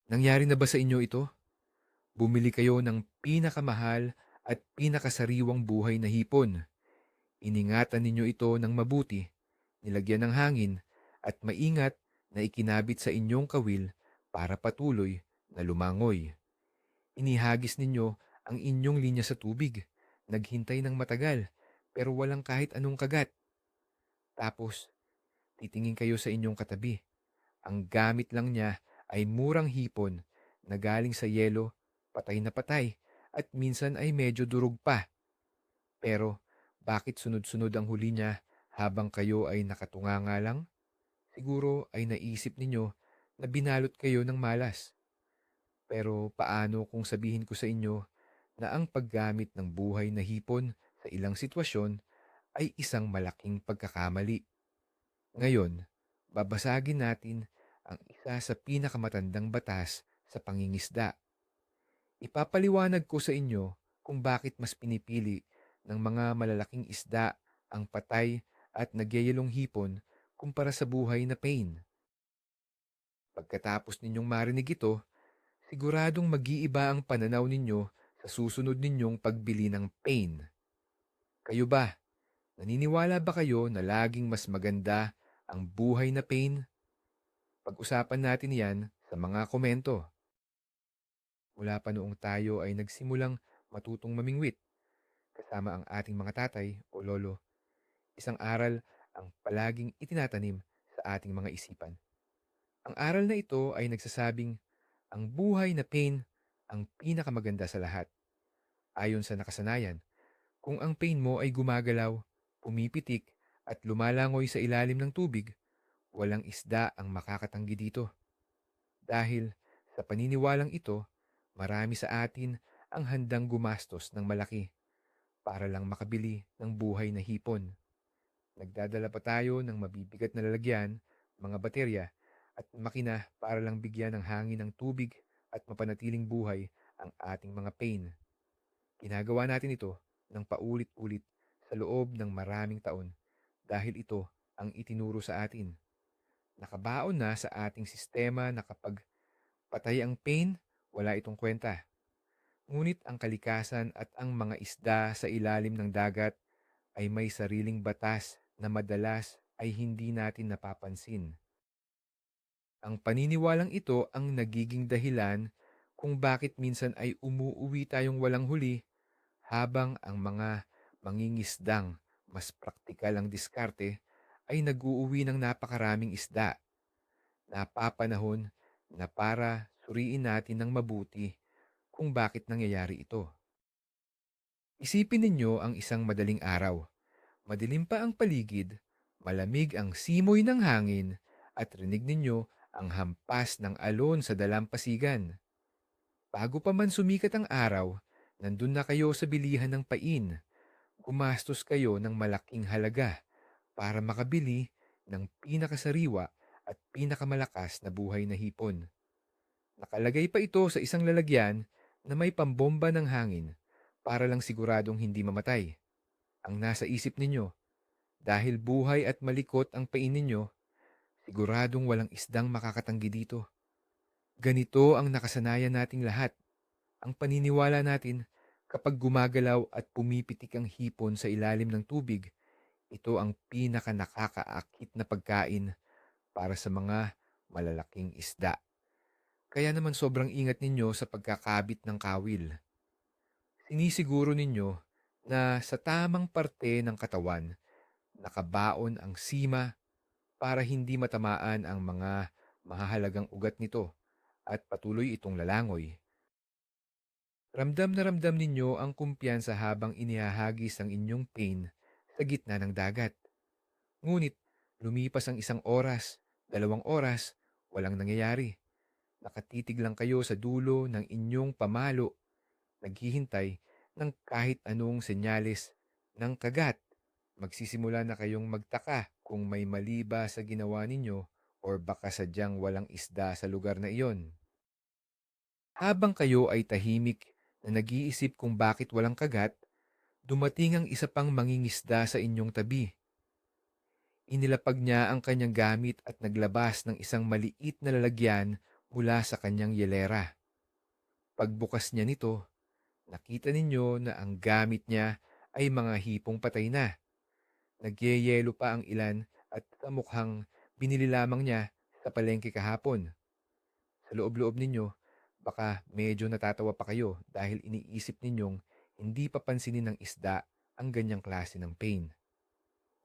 Nangyari na ba sa inyo ito? Bumili kayo ng pinakamahal at pinakasariwang buhay na hipon. Iningatan ninyo ito ng mabuti, nilagyan ng hangin, at maingat na ikinabit sa inyong kawil para patuloy na lumangoy. Inihagis ninyo ang inyong linya sa tubig, naghintay ng matagal, pero walang kahit anong kagat. Tapos, titingin kayo sa inyong katabi. Ang gamit lang niya ay murang hipon na galing sa yelo, patay na patay, at minsan ay medyo durog pa. Pero bakit sunod-sunod ang huli niya habang kayo ay nakatunganga lang? Siguro ay naisip ninyo na binalot kayo ng malas. Pero paano kung sabihin ko sa inyo na ang paggamit ng buhay na hipon sa ilang sitwasyon ay isang malaking pagkakamali? Ngayon, babasagin natin ang isa sa pinakamatandang batas sa pangingisda. Ipapaliwanag ko sa inyo kung bakit mas pinipili ng mga malalaking isda ang patay at nagyayalong hipon kumpara sa buhay na pain. Pagkatapos ninyong marinig ito, siguradong mag-iiba ang pananaw ninyo sa susunod ninyong pagbili ng pain. Kayo ba? Naniniwala ba kayo na laging mas maganda ang buhay na pain? Pag-usapan natin yan sa mga komento. Mula pa noong tayo ay nagsimulang matutong mamingwit kasama ang ating mga tatay o lolo, isang aral ang palaging itinatanim sa ating mga isipan. Ang aral na ito ay nagsasabing ang buhay na pain ang pinakamaganda sa lahat. Ayon sa nakasanayan, kung ang pain mo ay gumagalaw, pumipitik at lumalangoy sa ilalim ng tubig, walang isda ang makakatanggi dito. Dahil sa paniniwalang ito, marami sa atin ang handang gumastos ng malaki para lang makabili ng buhay na hipon. Nagdadala pa tayo ng mabibigat na lalagyan, mga baterya, at makina para lang bigyan ng hangin ng tubig at mapanatiling buhay ang ating mga pain. Ginagawa natin ito ng paulit-ulit sa loob ng maraming taon dahil ito ang itinuro sa atin. Nakabaon na sa ating sistema na kapag patay ang pain, wala itong kwenta. Ngunit ang kalikasan at ang mga isda sa ilalim ng dagat ay may sariling batas na madalas ay hindi natin napapansin. Ang paniniwalang ito ang nagiging dahilan kung bakit minsan ay umuuwi tayong walang huli habang ang mga mangingisdang mas praktikal ang diskarte ay nag-uuwi ng napakaraming isda. Napapanahon na para suriin natin ng mabuti kung bakit nangyayari ito. Isipin ninyo ang isang madaling araw. Madilim pa ang paligid, malamig ang simoy ng hangin, at rinig ninyo ang hampas ng alon sa dalampasigan. Bago pa man sumikat ang araw, nandun na kayo sa bilihan ng pain. Gumastos kayo ng malaking halaga para makabili ng pinakasariwa at pinakamalakas na buhay na hipon. Nakalagay pa ito sa isang lalagyan na may pambomba ng hangin para lang siguradong hindi mamatay. Ang nasa isip ninyo, dahil buhay at malikot ang pain ninyo, siguradong walang isdang makakatanggi dito. Ganito ang nakasanayan nating lahat. Ang paniniwala natin, kapag gumagalaw at pumipitik ang hipon sa ilalim ng tubig, ito ang pinaka nakakaakit na pagkain para sa mga malalaking isda. Kaya naman sobrang ingat ninyo sa pagkakabit ng kawil. Sinisiguro ninyo na sa tamang parte ng katawan, nakabaon ang sima para hindi matamaan ang mga mahahalagang ugat nito at patuloy itong lalangoy. Ramdam na ramdam ninyo ang kumpiyansa habang inihahagis ang inyong pain sa gitna ng dagat. Ngunit lumipas ang 1 oras, 2 oras, walang nangyayari. Nakatitig lang kayo sa dulo ng inyong pamalo, naghihintay ng kahit anong senyales ng kagat. Magsisimula na kayong magtaka kung may mali ba sa ginawa ninyo or baka sadyang walang isda sa lugar na iyon. Habang kayo ay tahimik na nag-iisip kung bakit walang kagat, dumating ang isa pang mangingisda sa inyong tabi. Inilapag niya ang kanyang gamit at naglabas ng isang maliit na lalagyan mula sa kanyang yelera. Pagbukas niya nito, nakita ninyo na ang gamit niya ay mga hipong patay na. Nagyeyelo pa ang ilan at kamukhang binili lamang niya sa palengke kahapon. Sa loob-loob ninyo, baka medyo natatawa pa kayo dahil iniisip ninyong hindi papansinin ng isda ang ganyang klase ng pain.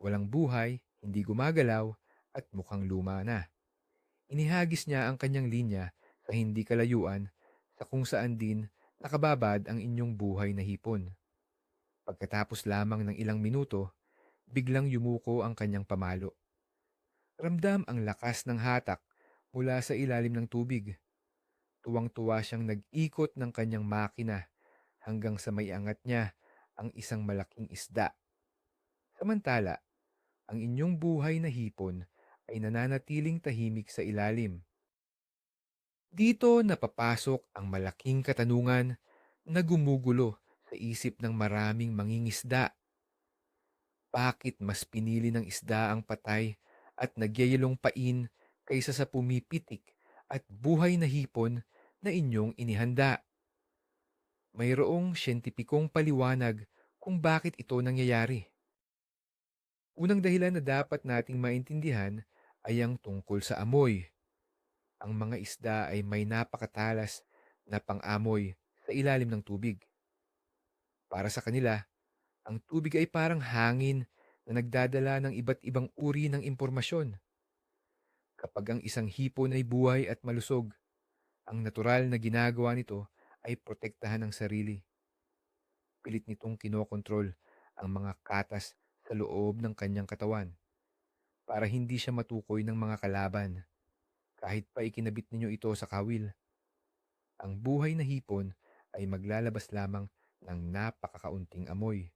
Walang buhay, hindi gumagalaw, at mukhang luma na. Inihagis niya ang kanyang linya sa hindi kalayuan sa kung saan din nakababad ang inyong buhay na hipon. Pagkatapos lamang ng ilang minuto, biglang yumuko ang kanyang pamalo. Ramdam ang lakas ng hatak mula sa ilalim ng tubig. Tuwang-tuwa siyang nag-ikot ng kanyang makina hanggang sa maiangat niya ang isang malaking isda. Samantala, ang inyong buhay na hipon ay nananatiling tahimik sa ilalim. Dito napapasok ang malaking katanungan na gumugulo sa isip ng maraming mangingisda. Bakit mas pinili ng isda ang patay at nagyayalong pain kaysa sa pumipitik at buhay na hipon na inyong inihanda? Mayroong siyentipikong paliwanag kung bakit ito nangyayari. Unang dahilan na dapat nating maintindihan ay ang tungkol sa amoy. Ang mga isda ay may napakatalas na pang-amoy sa ilalim ng tubig. Para sa kanila, ang tubig ay parang hangin na nagdadala ng iba't ibang uri ng impormasyon. Kapag ang isang hipon ay buhay at malusog, ang natural na ginagawa nito ay protektahan ang sarili. Pilit nitong kinokontrol ang mga katas sa loob ng kanyang katawan para hindi siya matukoy ng mga kalaban kahit pa ikinabit ninyo ito sa kawil. Ang buhay na hipon ay maglalabas lamang ng napakakaunting amoy.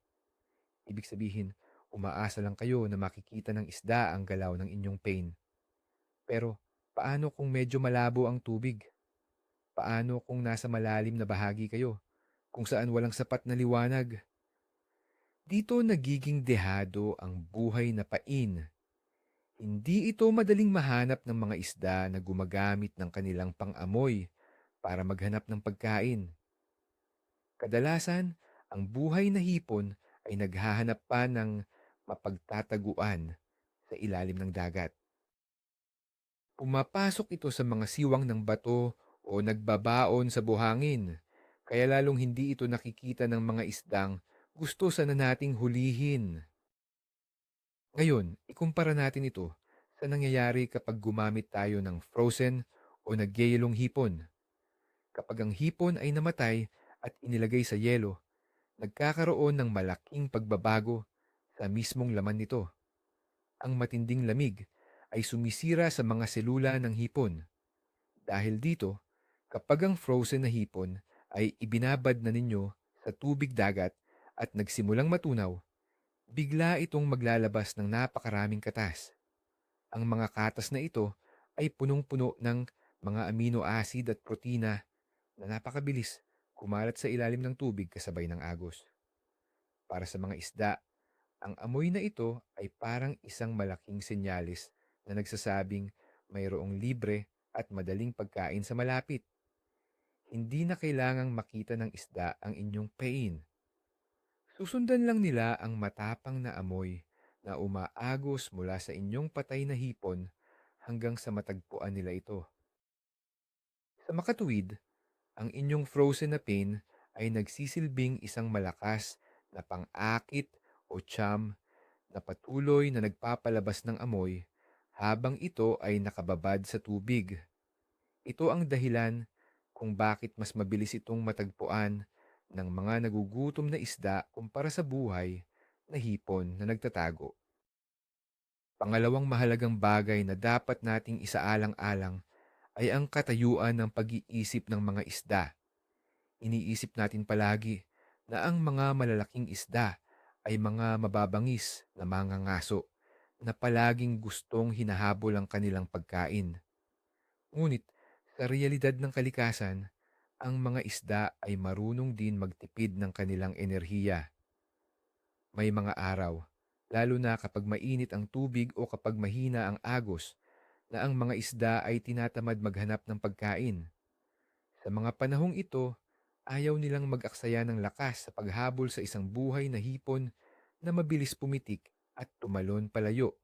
Ibig sabihin, umaasa lang kayo na makikita ng isda ang galaw ng inyong pain. Pero paano kung medyo malabo ang tubig? Paano kung nasa malalim na bahagi kayo, kung saan walang sapat na liwanag? Dito nagiging dehado ang buhay na pain. Hindi ito madaling mahanap ng mga isda na gumagamit ng kanilang pang-amoy para maghanap ng pagkain. Kadalasan, ang buhay na hipon ay naghahanap pa ng mapagtataguan sa ilalim ng dagat. Pumapasok ito sa mga siwang ng bato o nagbabaon sa buhangin, kaya lalong hindi ito nakikita ng mga isdang gusto sana nating hulihin. Ngayon, ikumpara natin ito sa nangyayari kapag gumamit tayo ng frozen o nagyayelong hipon. Kapag ang hipon ay namatay at inilagay sa yelo, nagkakaroon ng malaking pagbabago sa mismong laman nito. Ang matinding lamig ay sumisira sa mga selula ng hipon. Dahil dito, kapag ang frozen na hipon ay ibinabad na ninyo sa tubig dagat at nagsimulang matunaw, bigla itong maglalabas ng napakaraming katas. Ang mga katas na ito ay punong-puno ng mga amino acid at protina na napakabilis kumalat sa ilalim ng tubig kasabay ng agos. Para sa mga isda, ang amoy na ito ay parang isang malaking senyalis na nagsasabing mayroong libre at madaling pagkain sa malapit. Hindi na kailangang makita ng isda ang inyong pain. Susundan lang nila ang matapang na amoy na umaagos mula sa inyong patay na hipon hanggang sa matagpuan nila ito. Sa makatuwid, ang inyong frozen na pain ay nagsisilbing isang malakas na pang-akit o charm na patuloy na nagpapalabas ng amoy habang ito ay nakababad sa tubig. Ito ang dahilan kung bakit mas mabilis itong matagpuan ng mga nagugutom na isda kumpara sa buhay na hipon na nagtatago. Pangalawang mahalagang bagay na dapat nating isaalang-alang ay ang katayuan ng pag-iisip ng mga isda. Iniisip natin palagi na ang mga malalaking isda ay mga mababangis na mangangaso na palaging gustong hinahabol ang kanilang pagkain. Ngunit sa realidad ng kalikasan, ang mga isda ay marunong din magtipid ng kanilang enerhiya. May mga araw, lalo na kapag mainit ang tubig o kapag mahina ang agos, na ang mga isda ay tinatamad maghanap ng pagkain. Sa mga panahong ito, ayaw nilang mag-aksaya ng lakas sa paghabol sa isang buhay na hipon na mabilis pumitik at tumalon palayo.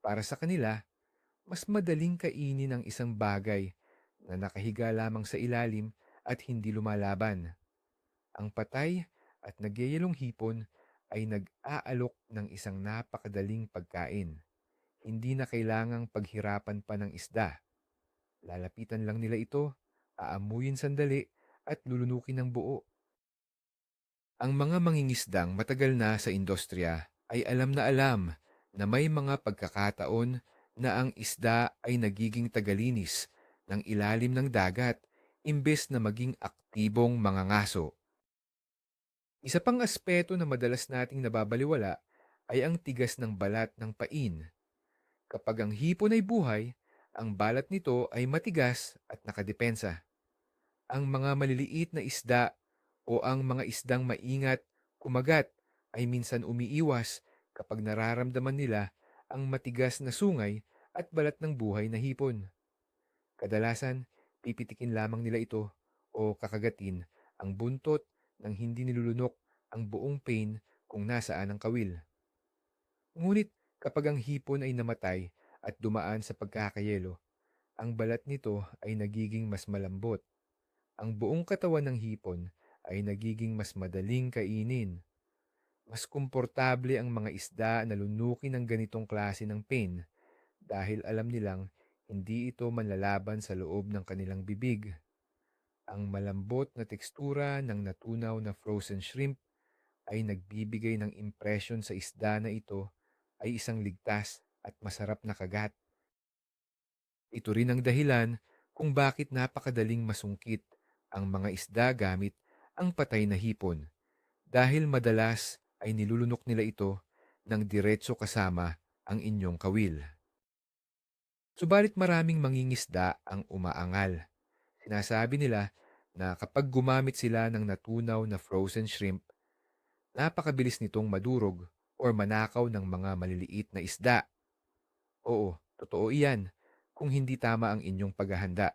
Para sa kanila, mas madaling kainin ang isang bagay na nakahiga lamang sa ilalim at hindi lumalaban. Ang patay at nagyayalong hipon ay nag-aalok ng isang napakadaling pagkain. Hindi na kailangang paghirapan pa ng isda. Lalapitan lang nila ito, aamuyin sandali at lulunukin ng buo. Ang mga mangingisdang matagal na sa industriya ay alam na may mga pagkakataon na ang isda ay nagiging tagalinis ng ilalim ng dagat imbes na maging aktibong mangangaso. Isa pang aspeto na madalas nating nababaliwala ay ang tigas ng balat ng pain. Kapag ang hipon ay buhay, ang balat nito ay matigas at nakadepensa. Ang mga maliliit na isda o ang mga isdang maingat, kumagat ay minsan umiiwas kapag nararamdaman nila ang matigas na sungay at balat ng buhay na hipon. Kadalasan, pipitikin lamang nila ito o kakagatin ang buntot ng hindi nilulunok ang buong pain kung nasaan ang kawil. Ngunit kapag ang hipon ay namatay at dumaan sa pagkakayelo, ang balat nito ay nagiging mas malambot. Ang buong katawan ng hipon ay nagiging mas madaling kainin. Mas komportable ang mga isda na lunukin ng ganitong klase ng pain dahil alam nilang hindi ito manlalaban sa loob ng kanilang bibig. Ang malambot na tekstura ng natunaw na frozen shrimp ay nagbibigay ng impresyon sa isda na ito ay isang ligtas at masarap na kagat. Ito rin ang dahilan kung bakit napakadaling masungkit ang mga isda gamit ang patay na hipon dahil madalas ay nilulunok nila ito ng diretso kasama ang inyong kawil. Subalit maraming mangingisda ang umaangal. Sinasabi nila na kapag gumamit sila ng natunaw na frozen shrimp, napakabilis nitong madurog o manakaw ng mga maliliit na isda. Oo, totoo iyan kung hindi tama ang inyong paghahanda.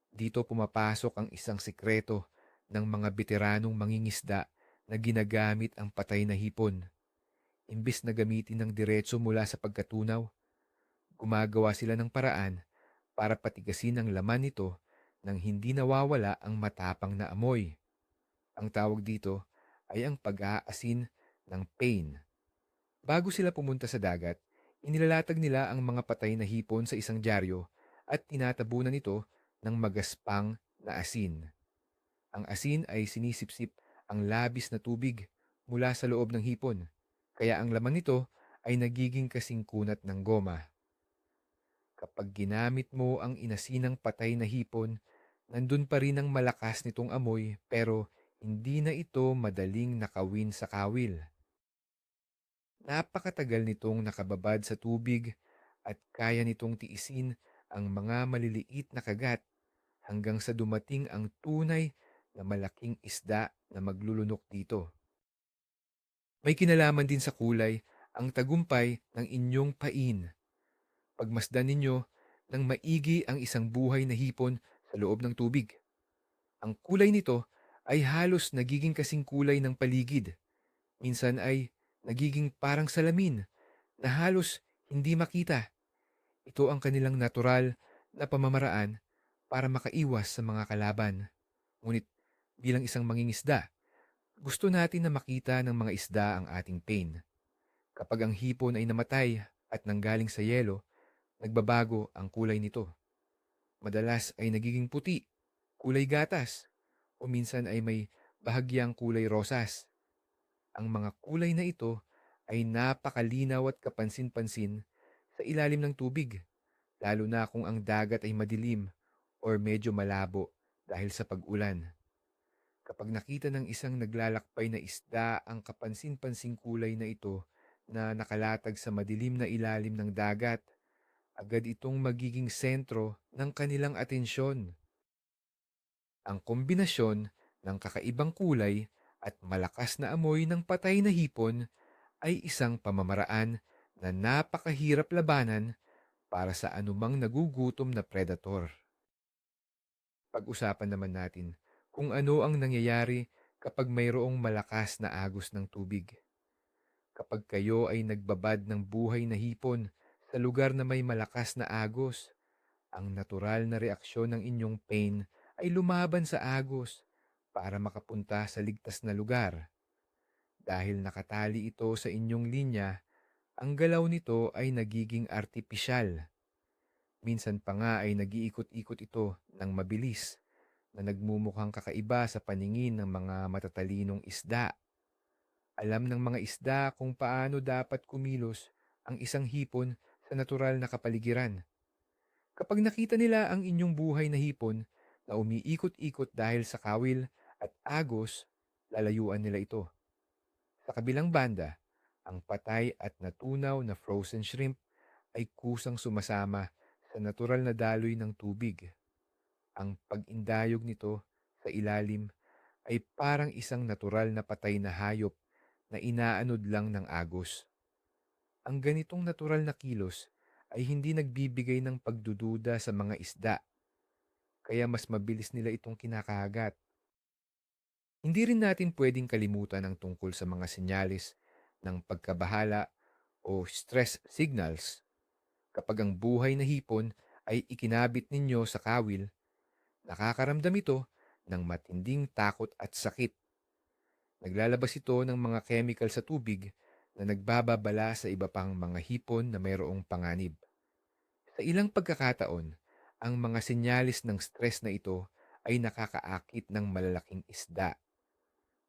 Dito pumapasok ang isang sikreto ng mga veteranong mangingisda na ginagamit ang patay na hipon. Imbis na gamitin ng diretso mula sa pagkatunaw, gumagawa sila ng paraan para patigasin ang laman nito nang hindi nawawala ang matapang na amoy. Ang tawag dito ay ang pag-aasin ng pain. Bago sila pumunta sa dagat, inilalatag nila ang mga patay na hipon sa isang dyaryo at tinatabunan ito ng magaspang na asin. Ang asin ay sinisipsip ang labis na tubig mula sa loob ng hipon, kaya ang laman nito ay nagiging kasing kunat ng goma. Kapag ginamit mo ang inasinang patay na hipon, nandun pa rin ang malakas nitong amoy pero hindi na ito madaling nakawin sa kawil. Napakatagal nitong nakababad sa tubig at kaya nitong tiisin ang mga maliliit na kagat hanggang sa dumating ang tunay na malaking isda na maglulunok dito. May kinalaman din sa kulay ang tagumpay ng inyong pain. Pagmasdan ninyo ng maigi ang isang buhay na hipon sa loob ng tubig. Ang kulay nito ay halos nagiging kasing kulay ng paligid. Minsan ay nagiging parang salamin na halos hindi makita. Ito ang kanilang natural na pamamaraan para makaiwas sa mga kalaban. Ngunit bilang isang mangingisda, gusto natin na makita ng mga isda ang ating pain. Kapag ang hipon ay namatay at nanggaling sa yelo, nagbabago ang kulay nito. Madalas ay nagiging puti, kulay gatas, o minsan ay may bahagyang kulay rosas. Ang mga kulay na ito ay napakalinaw at kapansin-pansin sa ilalim ng tubig, lalo na kung ang dagat ay madilim or medyo malabo dahil sa pag-ulan. Kapag nakita ng isang naglalakbay na isda ang kapansin-pansing kulay na ito na nakalatag sa madilim na ilalim ng dagat, agad itong magiging sentro ng kanilang atensyon. Ang kombinasyon ng kakaibang kulay at malakas na amoy ng patay na hipon ay isang pamamaraan na napakahirap labanan para sa anumang nagugutom na predator. Pag-usapan naman natin kung ano ang nangyayari kapag mayroong malakas na agos ng tubig. Kapag kayo ay nagbabad ng buhay na hipon sa lugar na may malakas na agos, ang natural na reaksyon ng inyong pain ay lumaban sa agos para makapunta sa ligtas na lugar. Dahil nakatali ito sa inyong linya, ang galaw nito ay nagiging artipisyal. Minsan pa nga ay nag-iikot-ikot ito ng mabilis na nagmumukhang kakaiba sa paningin ng mga matatalinong isda. Alam ng mga isda kung paano dapat kumilos ang isang hipon sa natural na kapaligiran. Kapag nakita nila ang inyong buhay na hipon na umiikot-ikot dahil sa kawil at agos, lalayuan nila ito. Sa kabilang banda, ang patay at natunaw na frozen shrimp ay kusang sumasama sa natural na daloy ng tubig. Ang pag-indayog nito sa ilalim ay parang isang natural na patay na hayop na inaanod lang ng agos. Ang ganitong natural na kilos ay hindi nagbibigay ng pagdududa sa mga isda, kaya mas mabilis nila itong kinakagat. Hindi rin natin pwedeng kalimutan ang tungkol sa mga senyales ng pagkabahala o stress signals. Kapag ang buhay na hipon ay ikinabit ninyo sa kawil, nakakaramdam ito ng matinding takot at sakit. Naglalabas ito ng mga chemical sa tubig na nagbababala sa iba pang mga hipon na mayroong panganib. Sa ilang pagkakataon, ang mga senyalis ng stress na ito ay nakakaakit ng malalaking isda.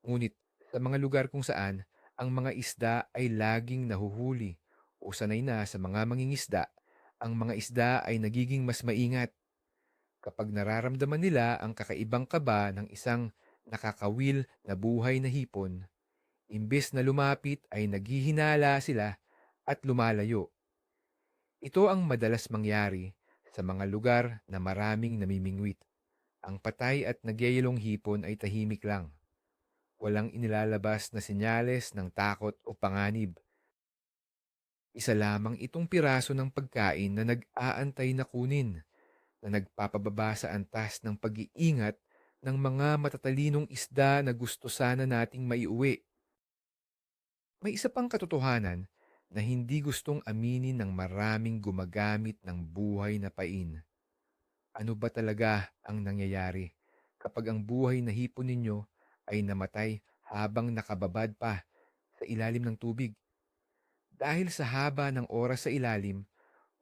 Ngunit sa mga lugar kung saan ang mga isda ay laging nahuhuli o sanay na sa mga mangingisda, ang mga isda ay nagiging mas maingat. Kapag nararamdaman nila ang kakaibang kaba ng isang nakakawil na buhay na hipon, imbes na lumapit ay naghihinala sila at lumalayo. Ito ang madalas mangyari sa mga lugar na maraming namimingwit. Ang patay at nagyayalong hipon ay tahimik lang. Walang inilalabas na senyales ng takot o panganib. Isa lamang itong piraso ng pagkain na nag-aantay na kunin, na nagpapababa sa antas ng pag-iingat ng mga matatalinong isda na gusto sana nating maiuwi. May isa pang katotohanan na hindi gustong aminin ng maraming gumagamit ng buhay na pain. Ano ba talaga ang nangyayari kapag ang buhay na hipon ninyo ay namatay habang nakababad pa sa ilalim ng tubig? Dahil sa haba ng oras sa ilalim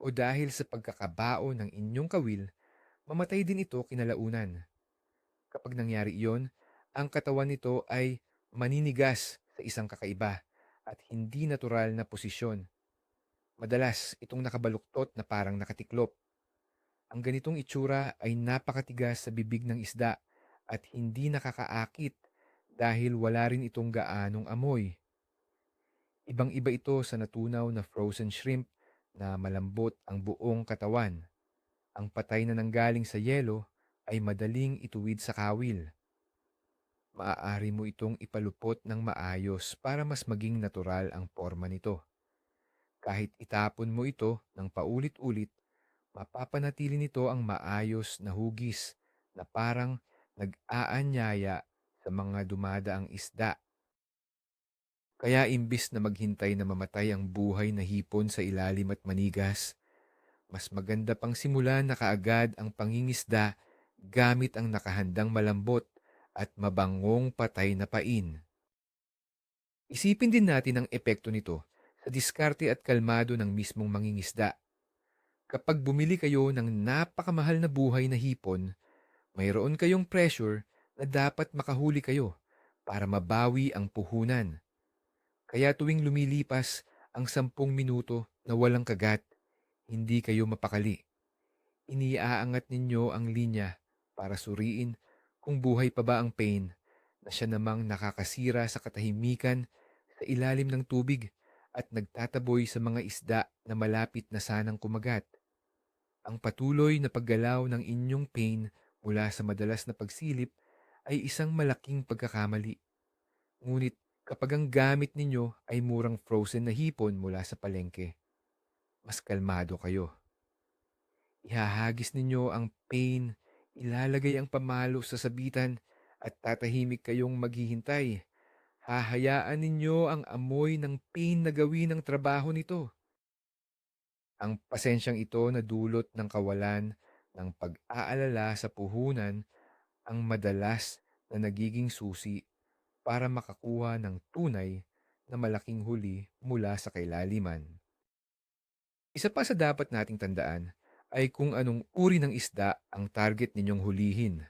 o dahil sa pagkakabao ng inyong kawil, mamatay din ito kinalaunan. Kapag nangyari iyon, ang katawan nito ay maninigas sa isang kakaiba at hindi natural na posisyon. Madalas itong nakabaluktot na parang nakatiklop. Ang ganitong itsura ay napakatigas sa bibig ng isda at hindi nakakaakit dahil wala rin itong gaanong amoy. Ibang-iba ito sa natunaw na frozen shrimp na malambot ang buong katawan. Ang patay na nanggaling sa yelo ay madaling ituwid sa kawil. Maaari mo itong ipalupot ng maayos para mas maging natural ang forma nito. Kahit itapon mo ito ng paulit-ulit, mapapanatili nito ang maayos na hugis na parang nag-aanyaya sa mga dumadaang isda. Kaya imbis na maghintay na mamatay ang buhay na hipon sa ilalim at manigas, mas maganda pang simulan na kaagad ang pangingisda gamit ang nakahandang malambot at mabangong patay na pain. Isipin din natin ang epekto nito sa diskarte at kalmado ng mismong mangingisda. Kapag bumili kayo ng napakamahal na buhay na hipon, mayroon kayong pressure na dapat makahuli kayo para mabawi ang puhunan. Kaya tuwing lumilipas ang 10 minuto na walang kagat, hindi kayo mapakali. Iniaangat ninyo ang linya para suriin kung buhay pa ba ang pain na siya namang nakakasira sa katahimikan sa ilalim ng tubig at nagtataboy sa mga isda na malapit na sanang kumagat. Ang patuloy na paggalaw ng inyong pain mula sa madalas na pagsilip ay isang malaking pagkakamali. Ngunit kapag ang gamit ninyo ay murang frozen na hipon mula sa palengke, mas kalmado kayo. Ihahagis ninyo ang pain, ilalagay ang pamalo sa sabitan, at tatahimik kayong maghihintay. Hahayaan ninyo ang amoy ng pain na gawin ang trabaho nito. Ang pasensyang ito na dulot ng kawalan ng pag-aalala sa puhunan ang madalas na nagiging susi para makakuha ng tunay na malaking huli mula sa kailaliman. Isa pa sa dapat nating tandaan ay kung anong uri ng isda ang target ninyong hulihin.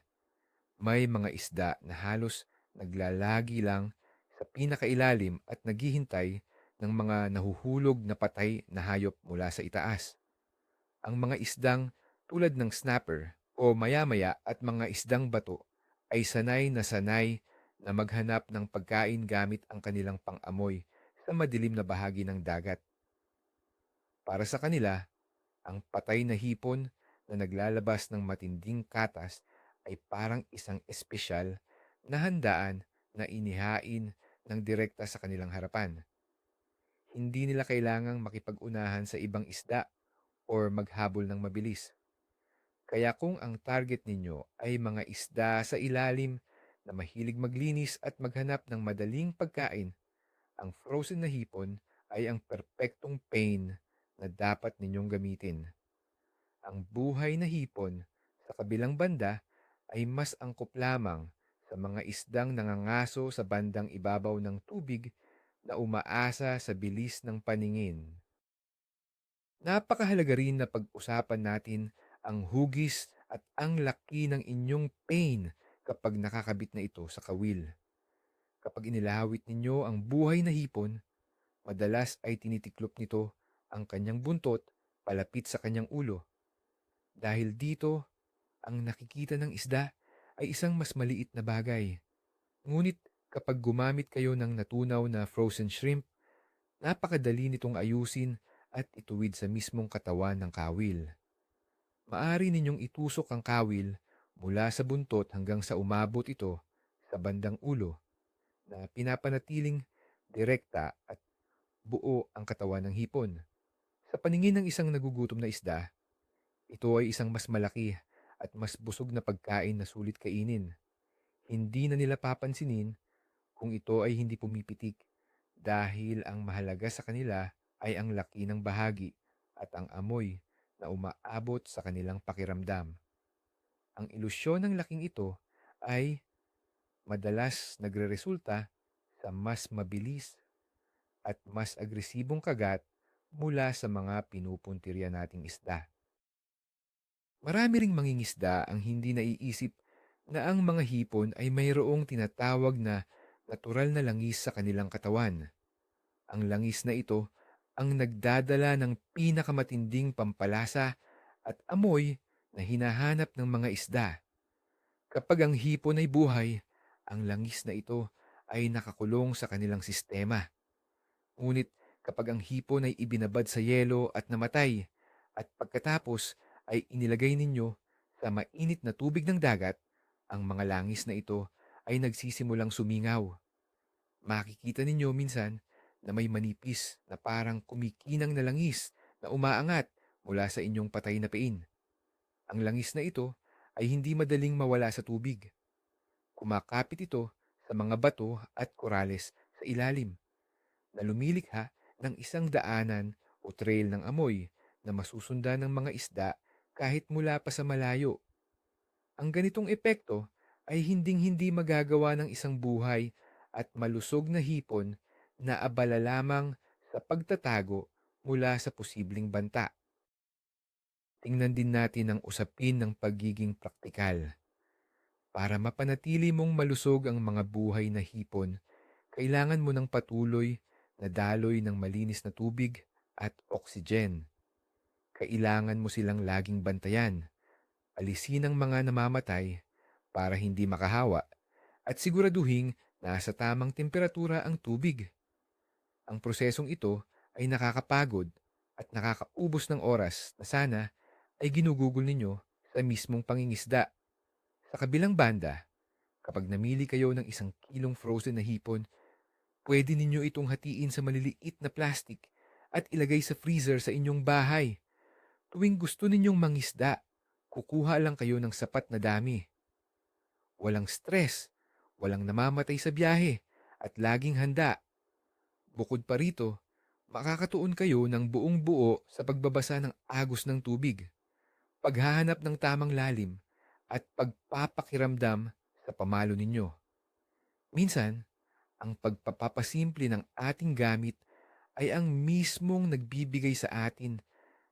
May mga isda na halos naglalagi lang sa pinakailalim at naghihintay ng mga nahuhulog na patay na hayop mula sa itaas. Ang mga isdang tulad ng snapper o maya-maya at mga isdang bato ay sanay na maghanap ng pagkain gamit ang kanilang pang-amoy sa madilim na bahagi ng dagat. Para sa kanila, ang patay na hipon na naglalabas ng matinding katas ay parang isang espesyal na handaan na inihain ng direkta sa kanilang harapan. Hindi nila kailangang makipag-unahan sa ibang isda or maghabol ng mabilis. Kaya kung ang target ninyo ay mga isda sa ilalim na mahilig maglinis at maghanap ng madaling pagkain, ang frozen na hipon ay ang perpektong pain na dapat ninyong gamitin. Ang buhay na hipon sa kabilang banda ay mas angkop lamang sa mga isdang nangangaso sa bandang ibabaw ng tubig na umaasa sa bilis ng paningin. Napakahalaga rin na pag-usapan natin ang hugis at ang laki ng inyong pain kapag nakakabit na ito sa kawil. Kapag inilawit ninyo ang buhay na hipon, madalas ay tinitiklop nito ang kanyang buntot palapit sa kanyang ulo. Dahil dito, ang nakikita ng isda ay isang mas maliit na bagay. Ngunit kapag gumamit kayo ng natunaw na frozen shrimp, napakadali nitong ayusin at ituwid sa mismong katawan ng kawil. Maari ninyong itusok ang kawil mula sa buntot hanggang sa umabot ito sa bandang ulo na pinapanatiling direkta at buo ang katawan ng hipon. Sa paningin ng isang nagugutom na isda, ito ay isang mas malaki at mas busog na pagkain na sulit kainin. Hindi na nila papansinin kung ito ay hindi pumipitik dahil ang mahalaga sa kanila ay ang laki ng bahagi at ang amoy na umaabot sa kanilang pakiramdam. Ang ilusyon ng laking ito ay madalas nagreresulta sa mas mabilis at mas agresibong kagat mula sa mga pinupuntirya nating isda. Marami ring mangingisda ang hindi naiisip na ang mga hipon ay mayroong tinatawag na natural na langis sa kanilang katawan. Ang langis na ito ang nagdadala ng pinakamatinding pampalasa at amoy na hinahanap ng mga isda. Kapag ang hipon ay buhay, ang langis na ito ay nakakulong sa kanilang sistema. Ngunit kapag ang hipon ay ibinabad sa yelo at namatay, at pagkatapos ay inilagay ninyo sa mainit na tubig ng dagat, ang mga langis na ito ay nagsisimulang sumingaw. Makikita ninyo minsan na may manipis na parang kumikinang na langis na umaangat mula sa inyong patay na pain. Ang langis na ito ay hindi madaling mawala sa tubig. Kumakapit ito sa mga bato at korales sa ilalim na lumilikha ng isang daanan o trail ng amoy na masusundan ng mga isda kahit mula pa sa malayo. Ang ganitong epekto ay hinding-hindi magagawa ng isang buhay at malusog na hipon na abala lamang sa pagtatago mula sa posibleng banta. Tingnan din natin ang usapin ng pagiging praktikal. Para mapanatili mong malusog ang mga buhay na hipon, kailangan mo ng patuloy na daloy ng malinis na tubig at oksigen. Kailangan mo silang laging bantayan, alisin ang mga namamatay para hindi makahawa, at siguraduhing nasa tamang temperatura ang tubig. Ang prosesong ito ay nakakapagod at nakakaubos ng oras na sana ay ginugugol ninyo sa mismong pangingisda. Sa kabilang banda, kapag namili kayo ng 1 kilong frozen na hipon, pwede ninyo itong hatiin sa maliliit na plastic at ilagay sa freezer sa inyong bahay. Tuwing gusto ninyong mangisda, kukuha lang kayo ng sapat na dami. Walang stress, walang namamatay sa biyahe, at laging handa. Bukod pa rito, makakatuon kayo ng buong buo sa pagbabasa ng agos ng tubig, paghahanap ng tamang lalim, at pagpapakiramdam sa pamalo ninyo. Minsan, ang pagpapasimple ng ating gamit ay ang mismong nagbibigay sa atin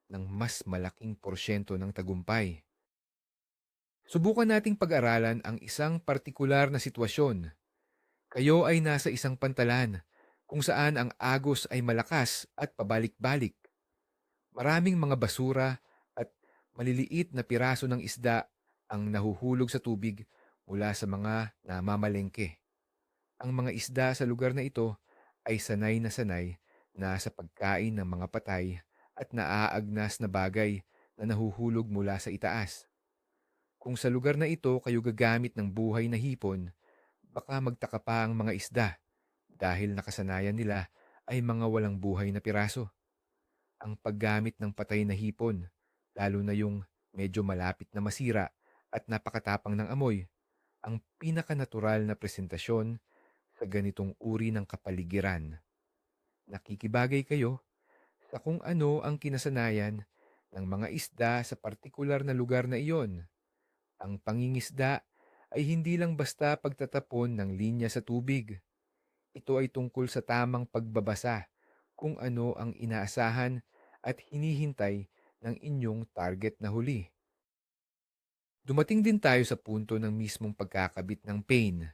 ng mas malaking porsyento ng tagumpay. Subukan nating pag-aralan ang isang partikular na sitwasyon. Kayo ay nasa isang pantalan kung saan ang agos ay malakas at pabalik-balik. Maraming mga basura at maliliit na piraso ng isda ang nahuhulog sa tubig mula sa mga namamalengke. Ang mga isda sa lugar na ito ay sanay na sa pagkain ng mga patay at naaagnas na bagay na nahuhulog mula sa itaas. Kung sa lugar na ito kayo gagamit ng buhay na hipon, baka magtaka pa ang mga isda dahil nakasanayan nila ay mga walang buhay na piraso. Ang paggamit ng patay na hipon, lalo na yung medyo malapit na masira at napakatapang ng amoy, ang pinakanatural na presentasyon sa ganitong uri ng kapaligiran. Nakikibagay kayo sa kung ano ang kinasanayan ng mga isda sa partikular na lugar na iyon. Ang pangingisda ay hindi lang basta pagtatapon ng linya sa tubig. Ito ay tungkol sa tamang pagbabasa kung ano ang inaasahan at hinihintay ng inyong target na huli. Dumating din tayo sa punto ng mismong pagkakabit ng pain.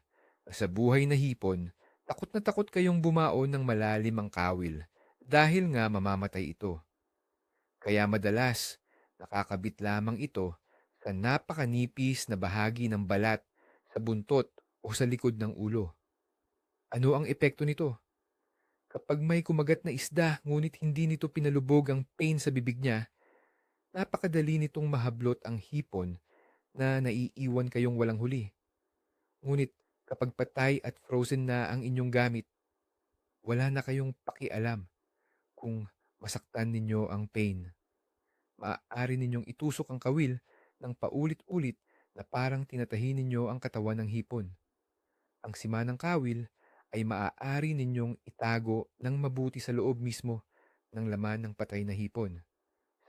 Sa buhay na hipon, takot na takot kayong bumaon ng malalim ang kawil dahil nga mamamatay ito. Kaya madalas, nakakabit lamang ito sa napakanipis na bahagi ng balat, sa buntot o sa likod ng ulo. Ano ang epekto nito? Kapag may kumagat na isda ngunit hindi nito pinalubog ang pain sa bibig niya, napakadali nitong mahablot ang hipon na naiiwan kayong walang huli. Ngunit kapag patay at frozen na ang inyong gamit, wala na kayong pakialam kung masaktan ninyo ang pain. Maaari ninyong itusok ang kawil ng paulit-ulit na parang tinatahi ninyo ang katawan ng hipon. Ang sima ng kawil ay maaari ninyong itago ng mabuti sa loob mismo ng laman ng patay na hipon.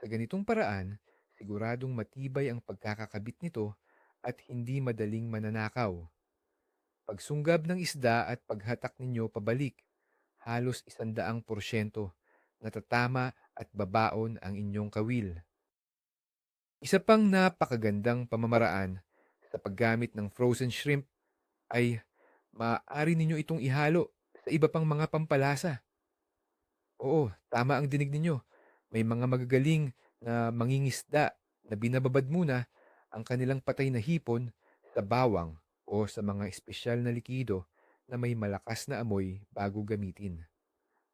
Sa ganitong paraan, siguradong matibay ang pagkakakabit nito at hindi madaling mananakaw. Pagsunggab ng isda at paghatak ninyo pabalik, halos 100% natatama at babaon ang inyong kawil. Isa pang napakagandang pamamaraan sa paggamit ng frozen shrimp ay maaari ninyo itong ihalo sa iba pang mga pampalasa. Oo, tama ang dinig ninyo. May mga magagaling na mangingisda na binababad muna ang kanilang patay na hipon sa bawang o sa mga espesyal na likido na may malakas na amoy bago gamitin.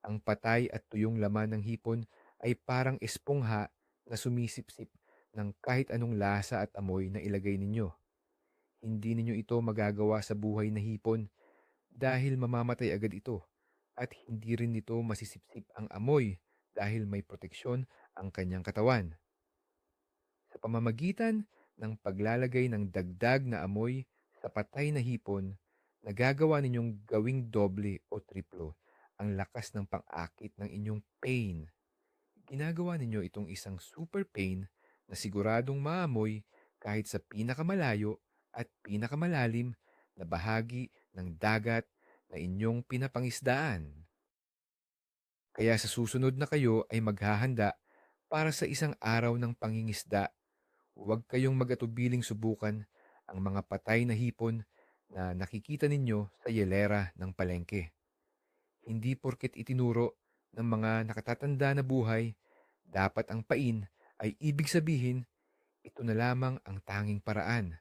Ang patay at tuyong laman ng hipon ay parang espongha na sumisipsip ng kahit anong lasa at amoy na ilagay ninyo. Hindi ninyo ito magagawa sa buhay na hipon dahil mamamatay agad ito at hindi rin nito masisipsip ang amoy dahil may proteksyon ang kanyang katawan. Sa pamamagitan ng paglalagay ng dagdag na amoy sa patay na hipon, nagagawa ninyong gawing doble o triplo ang lakas ng pang-akit ng inyong pain. Ginagawa ninyo itong isang super pain na siguradong maamoy kahit sa pinakamalayo at pinakamalalim na bahagi ng dagat na inyong pinapangisdaan. Kaya sa susunod na kayo ay maghahanda para sa isang araw ng pangingisda, huwag kayong mag-atubiling subukan ang mga patay na hipon na nakikita ninyo sa yelera ng palengke. Hindi porket itinuro ng mga nakatatanda na buhay, dapat ang pain ay ibig sabihin ito na lamang ang tanging paraan.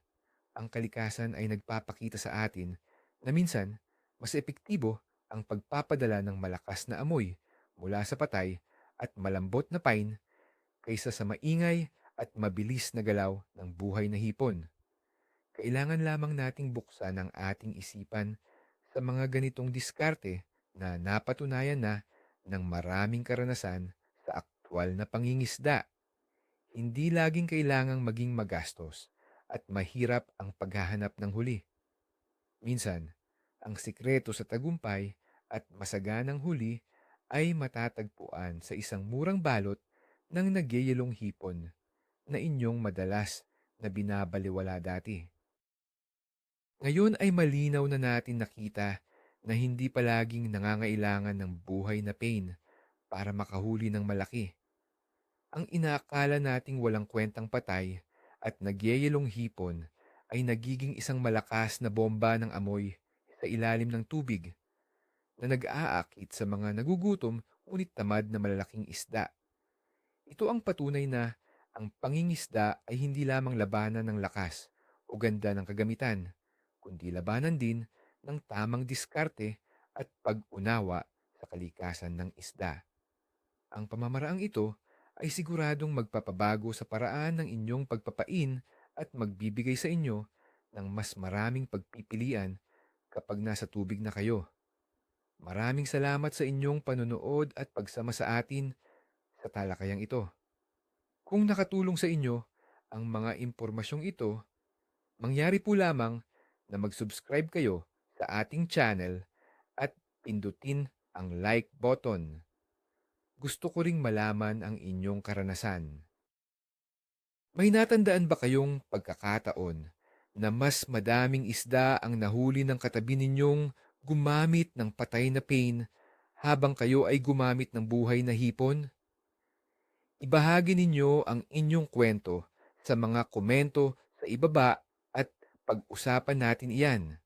Ang kalikasan ay nagpapakita sa atin na minsan mas epektibo ang pagpapadala ng malakas na amoy mula sa patay at malambot na pine kaysa sa maingay at mabilis na galaw ng buhay na hipon. Kailangan lamang nating buksan ang ating isipan sa mga ganitong diskarte na napatunayan na ng maraming karanasan sa aktwal na pangingisda. Hindi laging kailangang maging magastos at mahirap ang paghahanap ng huli. Minsan, ang sikreto sa tagumpay at masaganang huli ay matatagpuan sa isang murang balot ng nagyayelong hipon na inyong madalas na binabaliwala dati. Ngayon ay malinaw na natin nakita na hindi palaging nangangailangan ng buhay na pain para makahuli ng malaki. Ang inaakala nating walang kwentang patay at nagyayelong hipon ay nagiging isang malakas na bomba ng amoy sa ilalim ng tubig na nag-aakit sa mga nagugutom ngunit tamad na malalaking isda. Ito ang patunay na ang pangingisda ay hindi lamang labanan ng lakas o ganda ng kagamitan, kundi labanan din ng tamang diskarte at pag-unawa sa kalikasan ng isda. Ang pamamaraang ito ay siguradong magpapabago sa paraan ng inyong pagpapain at magbibigay sa inyo ng mas maraming pagpipilian kapag nasa tubig na kayo. Maraming salamat sa inyong panonood at pagsama sa atin sa talakayang ito. Kung nakatulong sa inyo ang mga impormasyong ito, mangyari po lamang na mag-subscribe kayo sa ating channel at pindutin ang like button. Gusto ko ring malaman ang inyong karanasan. May natandaan ba kayong pagkakataon na mas madaming isda ang nahuli ng katabi ninyong gumamit ng patay na pain habang kayo ay gumamit ng buhay na hipon? Ibahagi ninyo ang inyong kwento sa mga komento sa ibaba at pag-usapan natin iyan.